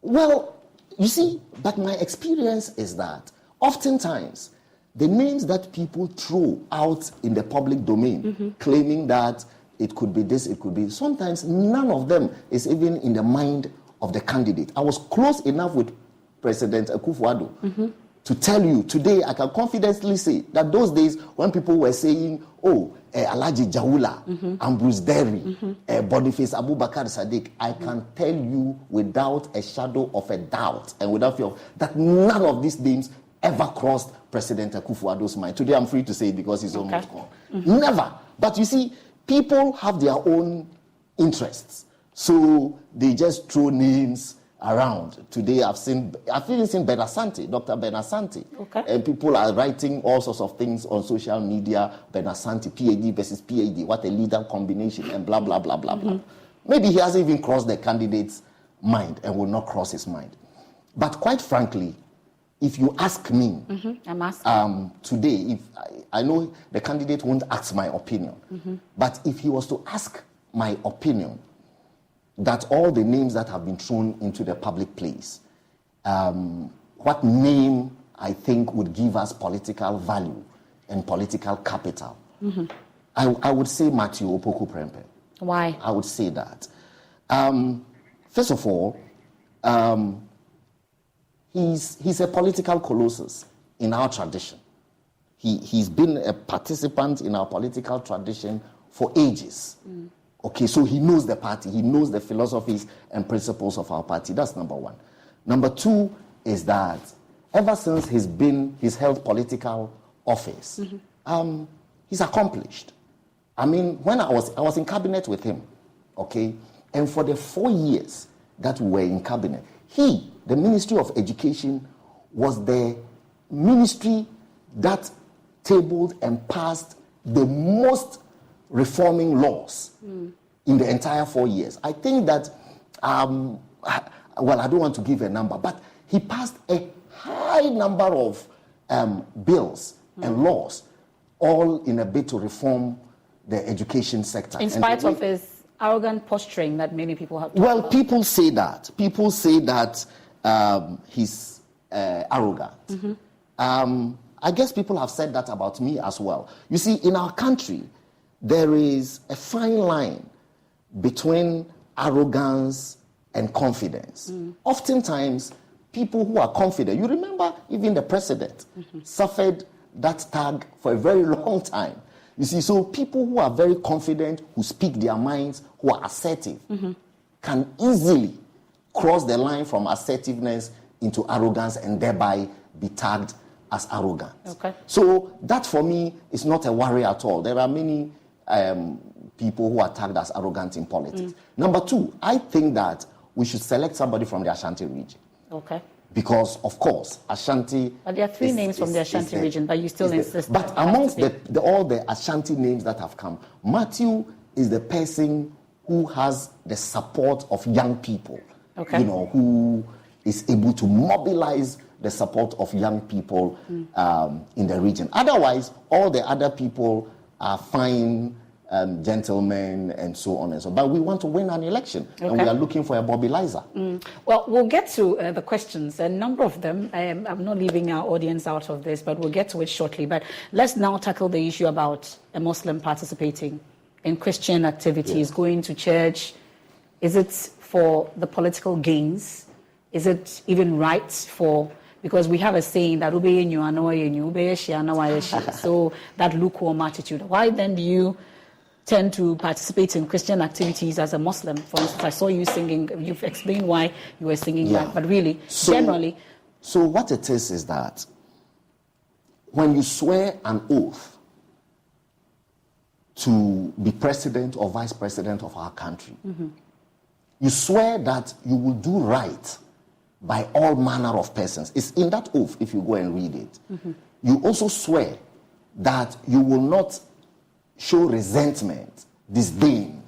Well, you see, but my experience is that oftentimes the names that people throw out in the public domain, claiming that it could be this, it could be, sometimes none of them is even in the mind of the candidate. I was close enough with President Akufo-Addo to tell you today, I can confidently say that those days when people were saying, Alhaji Jawula, Ambrose Derry, Boniface Abubakar Sadiq, I can tell you without a shadow of a doubt and without fear that none of these names ever crossed President Akufo-Addo's mind. Today I'm free to say it because he's almost gone. Never. But you see, people have their own interests. So they just throw names around. Today I've even seen Ben Asante, Dr. Ben Asante. And people are writing all sorts of things on social media. Ben Asante, PhD versus PhD, what a leader combination, and blah, blah, blah, blah, blah. Maybe he hasn't even crossed the candidate's mind and will not cross his mind. But quite frankly, if you ask me, I'm asking. Today, if I know the candidate won't ask my opinion, but if he was to ask my opinion, that all the names that have been thrown into the public place, what name I think would give us political value and political capital, I would say Matthew Opoku Prempeh. Why? I would say that. First of all, he's a political colossus in our tradition. He's been a participant in our political tradition for ages. Okay, so he knows the party, he knows the philosophies and principles of our party. That's number one. Number two is that ever since he's held political office, he's accomplished. I mean, when I was in cabinet with him, okay, and for the 4 years that we were in cabinet, the Ministry of Education, was the ministry that tabled and passed the most reforming laws in the entire 4 years. I think that, I don't want to give a number, but he passed a high number of bills and laws, all in a bid to reform the education sector. In spite of his arrogant posturing that many people have. Well, people say that. People say that he's arrogant. I guess people have said that about me as well. You see, in our country, there is a fine line between arrogance and confidence. Oftentimes, people who are confident, you remember even the president suffered that tag for a very long time. You see, so people who are very confident, who speak their minds, who are assertive, can easily cross the line from assertiveness into arrogance and thereby be tagged as arrogant. Okay. So that for me is not a worry at all. There are many people who are tagged as arrogant in politics. Number two, I think that we should select somebody from the Ashanti region. Okay. Because, of course, Ashanti... But there are three names from the Ashanti region, but you still insist. But amongst all the Ashanti names that have come, Matthew is the person who has the support of young people. Okay. You know, who is able to mobilize the support of young people in the region. Otherwise, all the other people are fine gentlemen and so on and so on. But we want to win an election, and we are looking for a mobilizer. Well, we'll get to the questions. A number of them, I'm not leaving our audience out of this, but we'll get to it shortly. But let's now tackle the issue about a Muslim participating in Christian activities, going to church. Is it for the political gains? Is it even right for... Because we have a saying that so that lukewarm attitude. Why then do you tend to participate in Christian activities as a Muslim? For instance, I saw you singing. You've explained why you were singing that, but really, generally. So what it is that when you swear an oath to be president or vice president of our country, you swear that you will do right by all manner of persons. It's in that oath, if you go and read it. You also swear that you will not show resentment, disdain,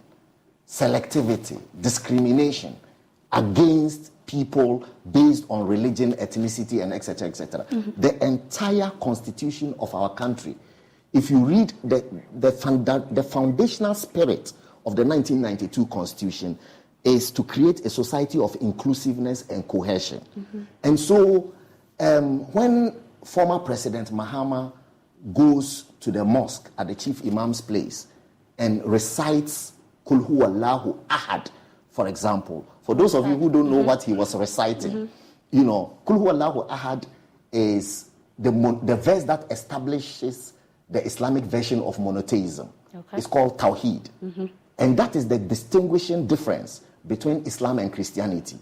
selectivity, discrimination against people based on religion, ethnicity, and etc., etc. The entire constitution of our country, if you read the foundational spirit of the 1992 constitution, is to create a society of inclusiveness and cohesion. And so when former President Mahama goes to the mosque at the chief imam's place and recites Kul Huwallahu Ahad for example. For those of you who don't know what he was reciting, you know, Qul Huwallahu Ahad is the verse that establishes the Islamic version of monotheism. Okay. It's called Tawheed. And that is the distinguishing difference between Islam and Christianity.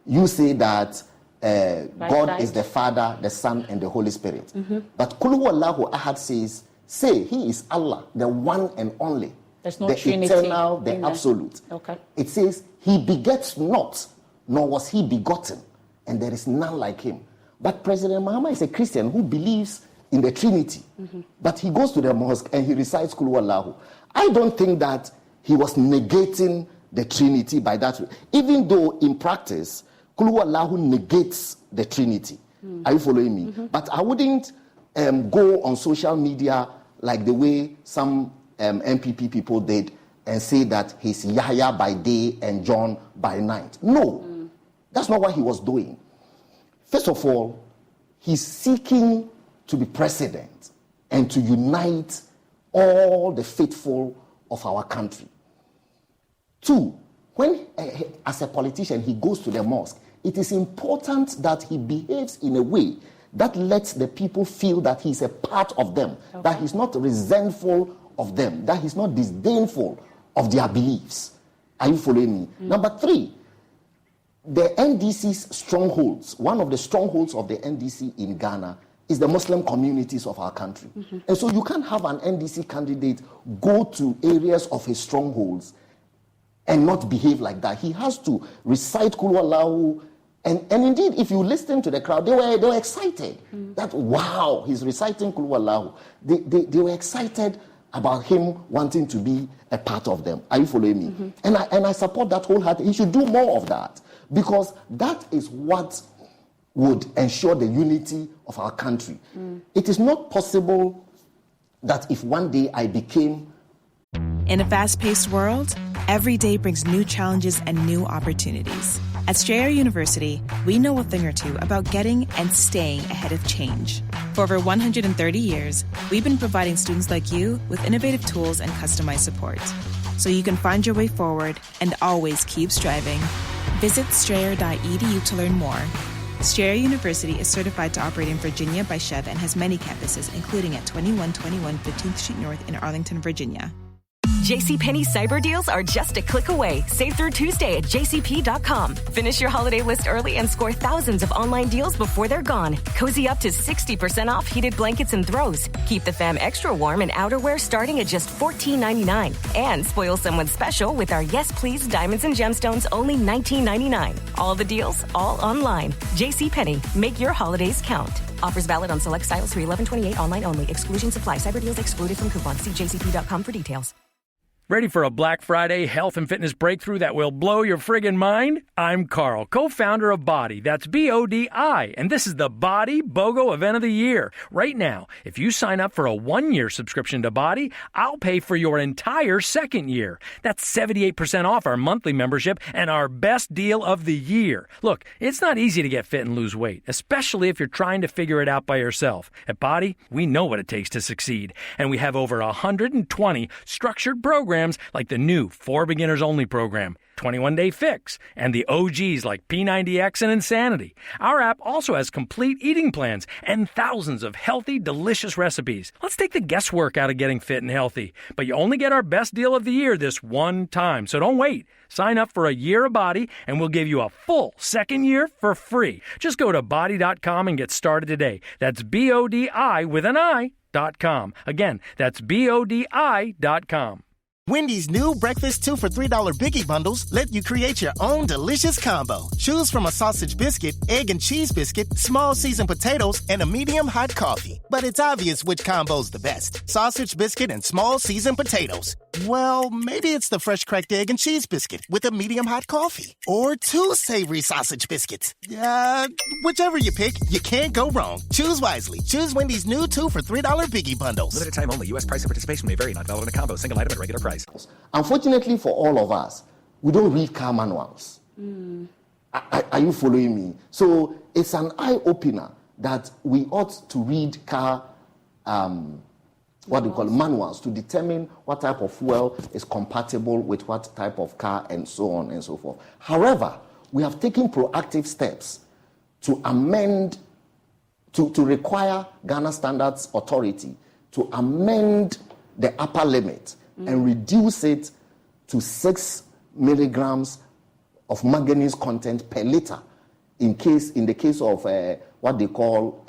You say that God is the Father, the Son, and the Holy Spirit. But Qul Huwallahu Ahad says, say he is Allah, the one and only. There's no the Trinity, eternal, the absolute. Okay. It says, he begets not, nor was he begotten, and there is none like him. But President Mahama is a Christian who believes in the Trinity. But he goes to the mosque and he recites Qul Huwallahu. I don't think that he was negating the Trinity by that way. Even though in practice, Qul Huwallahu negates the Trinity. Are you following me? But I wouldn't go on social media like the way some MPP people did and say that he's Yahya by day and John by night. No, that's not what he was doing. First of all, he's seeking to be president and to unite all the faithful of our country. Two, when as a politician he goes to the mosque, it is important that he behaves in a way that lets the people feel that he's a part of them, that he's not resentful of them, that he's not disdainful of their beliefs. Are you following me? Number three, the NDC's strongholds, one of the strongholds of the NDC in Ghana is the Muslim communities of our country. And so you can't have an NDC candidate go to areas of his strongholds and not behave like that. He has to recite Qul Huwallahu. And indeed, if you listen to the crowd, they were excited. That, wow, he's reciting Qul Huwallahu. They were excited about him wanting to be a part of them. Are you following me? And I support that wholeheartedly. He should do more of that, because that is what would ensure the unity of our country. It is not possible that if one day I became... In a fast-paced world, every day brings new challenges and new opportunities. At Strayer University, we know a thing or two about getting and staying ahead of change. For over 130 years, we've been providing students like you with innovative tools and customized support, so you can find your way forward and always keep striving. Visit strayer.edu to learn more. Strayer University is certified to operate in Virginia by Chev and has many campuses, including at 2121 15th Street North in Arlington, Virginia. JCPenney cyber deals are just a click away. Save through Tuesday at jcp.com. Finish your holiday list early and score thousands of online deals before they're gone. Cozy up to 60% off heated blankets and throws. Keep the fam extra warm in outerwear starting at just $14.99. And spoil someone special with our Yes Please Diamonds and Gemstones, only $19.99. All the deals, all online. JCPenney, make your holidays count. Offers valid on select styles through 11/28, online only. Exclusions apply. Cyber deals excluded from coupons. See jcp.com for details. Ready for a Black Friday health and fitness breakthrough that will blow your friggin' mind? I'm Carl, co-founder of Body. That's BODI. And this is the Body BOGO event of the year. Right now, if you sign up for a 1-year subscription to Body, I'll pay for your entire second year. That's 78% off our monthly membership and our best deal of the year. Look, it's not easy to get fit and lose weight, especially if you're trying to figure it out by yourself. At Body, we know what it takes to succeed. And we have over 120 structured programs like the new 4 Beginners Only program, 21-Day Fix, and the OGs like P90X and Insanity. Our app also has complete eating plans and thousands of healthy, delicious recipes. Let's take the guesswork out of getting fit and healthy. But you only get our best deal of the year this one time, so don't wait. Sign up for a year of Body, and we'll give you a full second year for free. Just go to body.com and get started today. That's BODI with an I.com. Again, that's BODI.com. Wendy's new breakfast 2 for $3 Biggie Bundles let you create your own delicious combo. Choose from a sausage biscuit, egg and cheese biscuit, small seasoned potatoes, and a medium hot coffee. But it's obvious which combo's the best. Sausage biscuit and small seasoned potatoes. Well, maybe it's the fresh cracked egg and cheese biscuit with a medium hot coffee. Or 2 savory sausage biscuits. Whichever you pick, you can't go wrong. Choose wisely. Choose Wendy's new 2 for $3 Biggie Bundles. Limited time only. U.S. price and participation may vary. Not valid in a combo. Single item at regular price. Unfortunately for all of us, we don't read car manuals. Are you following me? So it's an eye-opener that we ought to read car what they call manuals to determine what type of fuel is compatible with what type of car and so on and so forth. However, we have taken proactive steps to amend, to require Ghana Standards Authority to amend the upper limit and reduce it to 6 milligrams of manganese content per liter in the case of what they call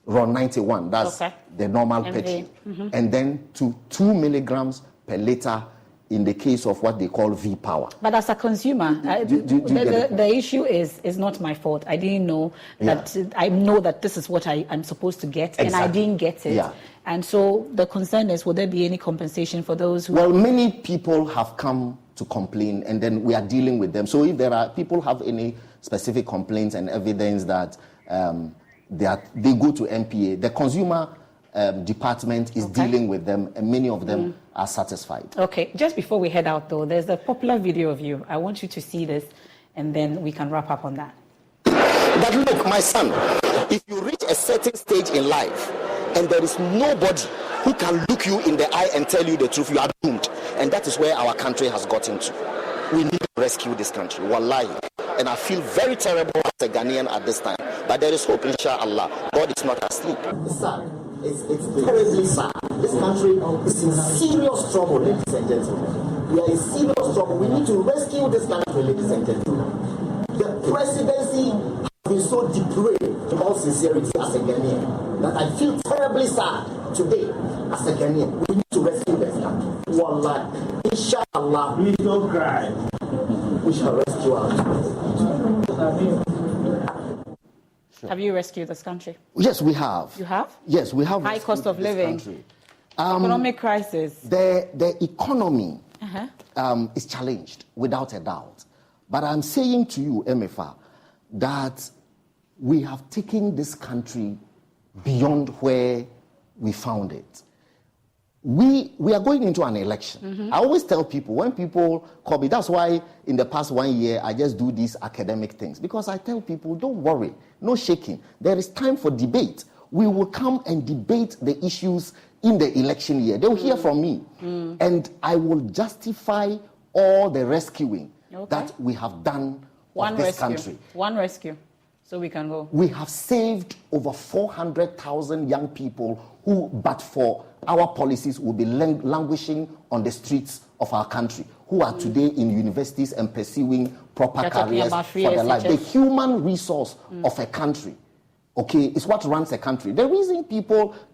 RON 91, that's the normal petrol, and then to 2 milligrams per liter in the case of what they call V-Power. But as a consumer, the issue is not my fault. I didn't know that. I know that this is what I'm supposed to get, and I didn't get it. Yeah. And so the concern is, will there be any compensation for those who... Well, many people have come to complain, and then we are dealing with them. So if there are people have any specific complaints and evidence that they go to NPA, the consumer department is dealing with them, and many of them are satisfied. Okay, just before we head out though, there's a popular video of you. I want you to see this, and then we can wrap up on that. But look, my son, if you reach a certain stage in life and there is nobody who can look you in the eye and tell you the truth, you are doomed. And that is where our country has gotten to. We need to rescue this country, wallahi. And I feel very terrible as a Ghanaian at this time. But there is hope, inshallah. God is not asleep. It's sad. It's terribly sad. This country is in serious trouble, ladies and gentlemen. We are in serious trouble. We need to rescue this country, ladies and gentlemen. The presidency has been so depraved, in all sincerity, as a Ghanaian, that I feel terribly sad today as a Ghanaian. We need to rescue this country. Wallahi. Inshallah. Please don't cry. We shall rescue our country. Have you rescued this country? Yes, we have. You have? Yes, we have. High cost of living, economic crisis. The economy is challenged, without a doubt. But I'm saying to you, Emefa, that we have taken this country beyond where we found it. We are going into an election. I always tell people, when people call me, that's why in the past 1 year, I just do these academic things. Because I tell people, don't worry, no shaking. There is time for debate. We will come and debate the issues in the election year. They'll hear from me. And I will justify all the rescuing that we have done of this country. One rescue, so we can go. We have saved over 400,000 young people who, but for our policies, will be languishing on the streets of our country, who are today in universities and pursuing proper careers for their life. The human resource of a country, is what runs a country. The reason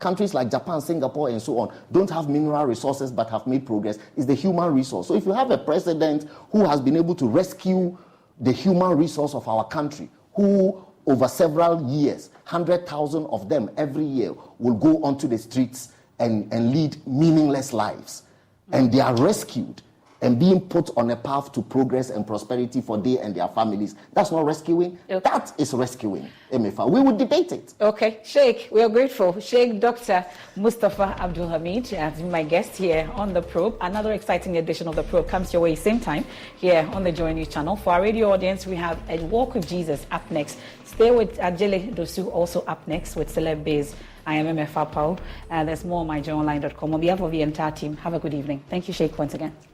countries like Japan, Singapore, and so on, don't have mineral resources but have made progress is the human resource. So if you have a president who has been able to rescue the human resource of our country, who over several years, 100,000 of them every year will go onto the streets and lead meaningless lives. And they are rescued and being put on a path to progress and prosperity for they and their families. That's not rescuing. That is rescuing, Emefa. We would debate it. Okay, Sheikh, we are grateful. Sheikh Dr. Mustafa Abdul Hamid has been my guest here on The Probe. Another exciting edition of The Probe comes your way same time here on the Joy News channel. For our radio audience, we have A Walk with Jesus up next. Stay with Ajele Dosu also up next with Celeb Biz. I am Emefa Pau. There's more on myjoyonline.com. On behalf of the entire team, have a good evening. Thank you, Sheikh, once again.